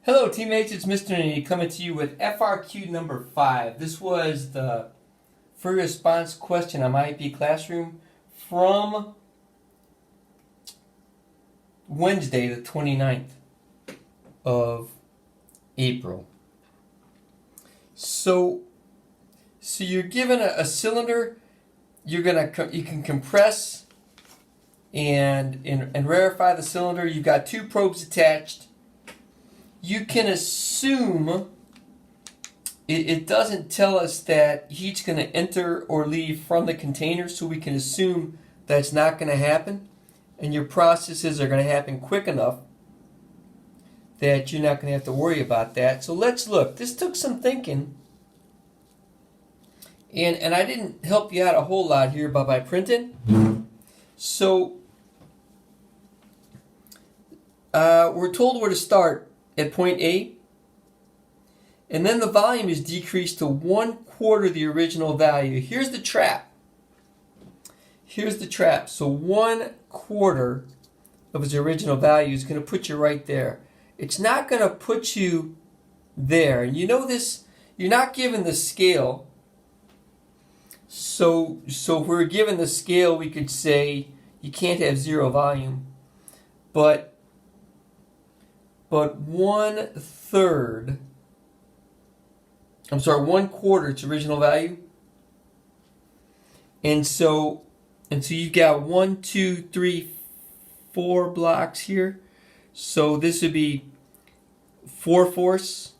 Hello teammates, it's Mr. Nitty coming to you with FRQ number 5. This was the free response question on my AP Classroom from Wednesday the 29th of April. So you're given a cylinder, you can compress and rarefy the cylinder. You've got two probes attached. You can assume, it doesn't tell us that heat's going to enter or leave from the container, so we can assume that's not going to happen, and your processes are going to happen quick enough that you're not going to have to worry about that. So let's look. This took some thinking, and I didn't help you out a whole lot here by printing. So we're told where to start at point A, and then the volume is decreased to 1/4 the original value. Here's the trap. So 1/4 of its original value is going to put you right there. It's not going to put you there. And you know this, you're not given the scale. So if we're given the scale, we could say you can't have zero volume. But 1/4 its original value. And so you've got 1, 2, 3, 4 blocks here. So this would be 4/4,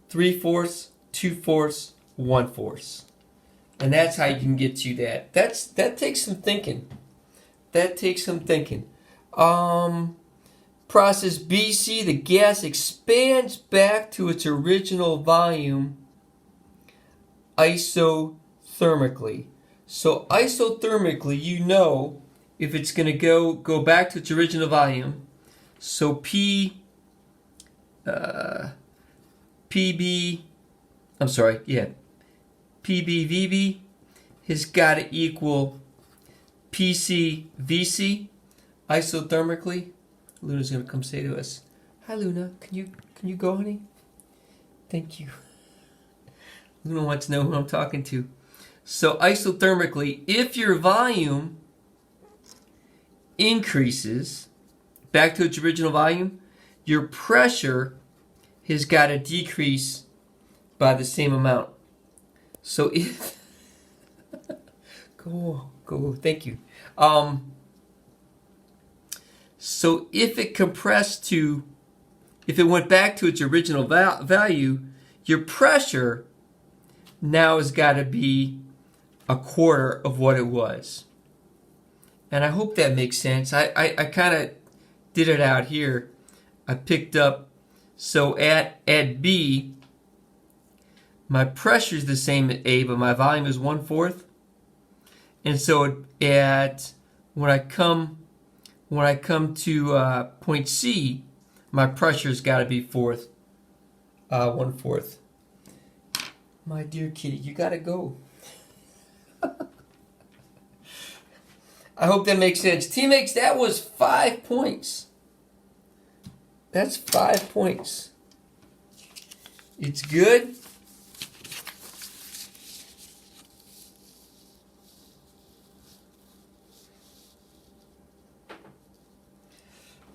3/4, 2/4, 1/4. And that's how you can get to that. That takes some thinking. Process BC, the gas expands back to its original volume isothermically. So isothermically, you know if it's going to go back to its original volume. So PBVB has got to equal PCVC isothermically. Luna's gonna come say to us, "Hi Luna, can you go, honey? Thank you." Luna wants to know who I'm talking to. So isothermically, if your volume increases back to its original volume, your pressure has got to decrease by the same amount. So if go, thank you. So if it went back to its original value, your pressure now has got to be 1/4 of what it was. And I hope that makes sense. I kind of did it out here. I picked up, so at B, my pressure is the same at A, but my volume is 1/4. And so when I come to point C, my pressure's got to be 1/4. My dear kitty, you got to go. I hope that makes sense. Teammates, that was 5 points. That's 5 points. It's good.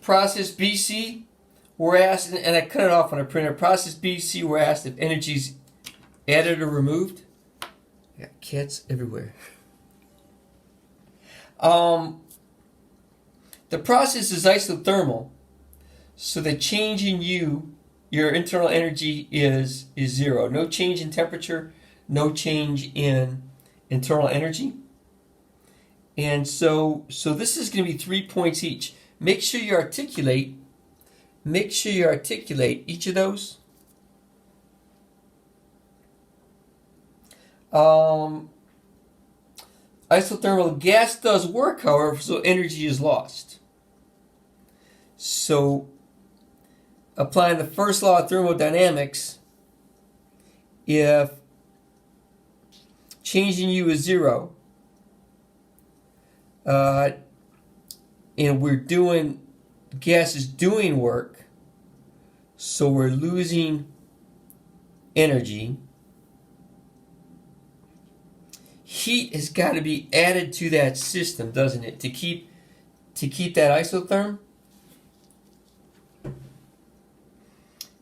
Process BC, we're asked, and I cut it off on a printer. Process BC, we're asked if energy's added or removed. I got cats everywhere. The process is isothermal, so the change in your internal energy is 0. No change in temperature, no change in internal energy. And so this is going to be 3 points each. Make sure you articulate each of those. Isothermal gas does work, however, so energy is lost. So applying the first law of thermodynamics, if change in U is 0, and gas is doing work, So we're losing energy. Heat has got to be added to that system, doesn't it, to keep that isotherm?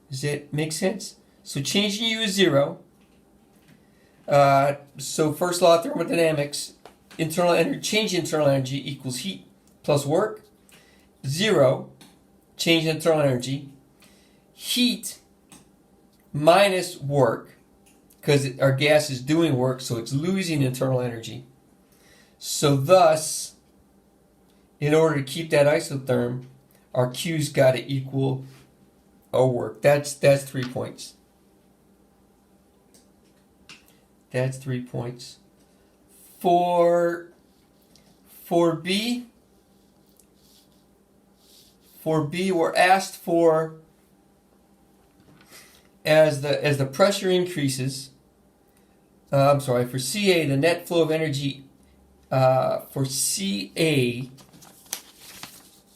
Does that make sense? So changing U is 0. So first law of thermodynamics, internal energy, change in internal energy equals heat plus work. 0, change in internal energy. Heat minus work, because our gas is doing work, so it's losing internal energy. So thus, in order to keep that isotherm, our Q's got to equal our work. That's 3 points. That's 3 points. For B, we're asked for, as the pressure increases, for CA, the net flow of energy for CA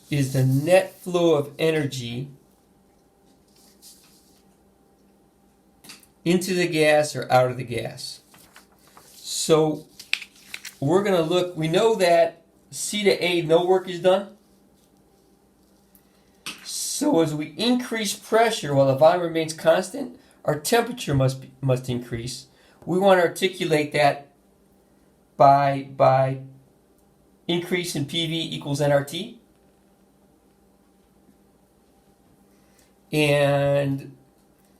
is the net flow of energy into the gas or out of the gas. So we're going to look, we know that C to A, no work is done. So as we increase pressure while the volume remains constant, our temperature must increase. We want to articulate that by increase in PV equals nRT. And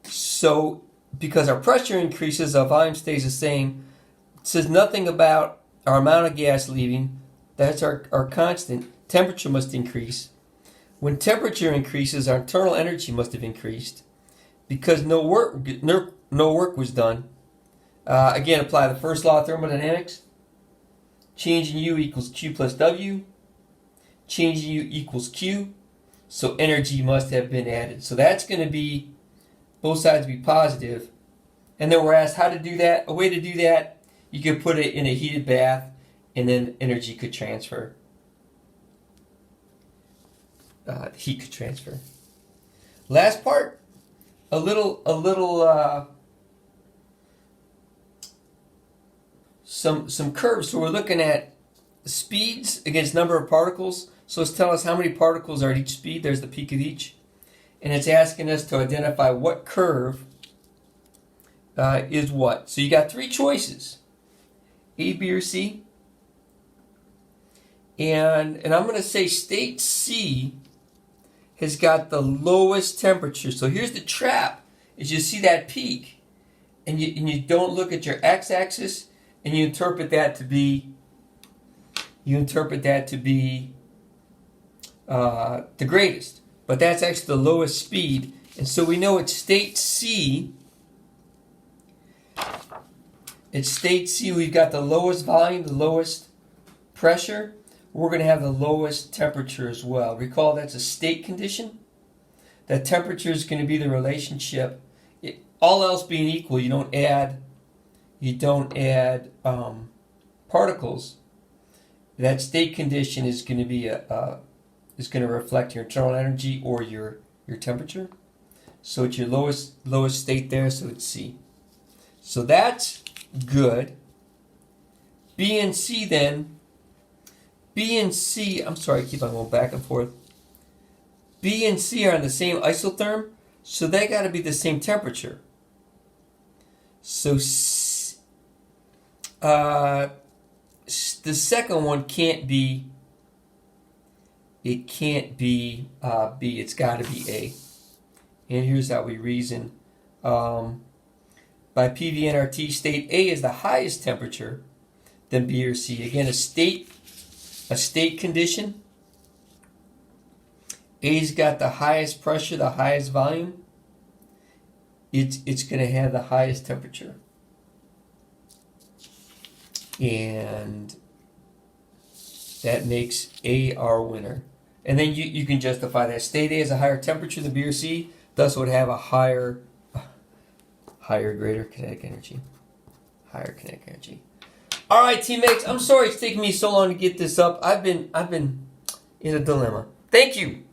so because our pressure increases, our volume stays the same. It says nothing about our amount of gas leaving. That's our constant. Temperature must increase. When temperature increases, our internal energy must have increased because no work was done. Again, apply the first law of thermodynamics. Change in U equals Q plus W. Change in U equals Q. So energy must have been added. So that's going to be, both sides be positive. And then we're asked how to do that. A way to do that, you could put it in a heated bath and then energy could transfer. Heat could transfer. Last part, some curves. So we're looking at speeds against number of particles. So it's telling us how many particles are at each speed. There's the peak of each. And it's asking us to identify what curve is what. So you got 3 choices, A, B, or C. And I'm going to say state C has got the lowest temperature. So here's the trap, is you see that peak, and you don't look at your x-axis, and you interpret that to be the greatest. But that's actually the lowest speed. And so we know at state C, we've got the lowest volume, the lowest pressure. We're going to have the lowest temperature as well. Recall that's a state condition. That temperature is going to be the relationship. All else being equal, you don't add particles. That state condition is going to be is going to reflect your internal energy or your temperature. So it's your lowest state there, so it's C. So that's good. B and C then. B and C, I'm sorry, I keep on going back and forth. B and C are on the same isotherm, so they got to be the same temperature. So the second one can't be, B, it's got to be A. And here's how we reason. By PV nRT, state A is the highest temperature, then B or C. Again, a state condition. A's got the highest pressure, the highest volume. It's going to have the highest temperature. And that makes A our winner. And then you can justify that. State A has a higher temperature than B or C, thus would have a greater kinetic energy. Higher kinetic energy. All right, teammates, I'm sorry it's taking me so long to get this up. I've been in a dilemma. Thank you.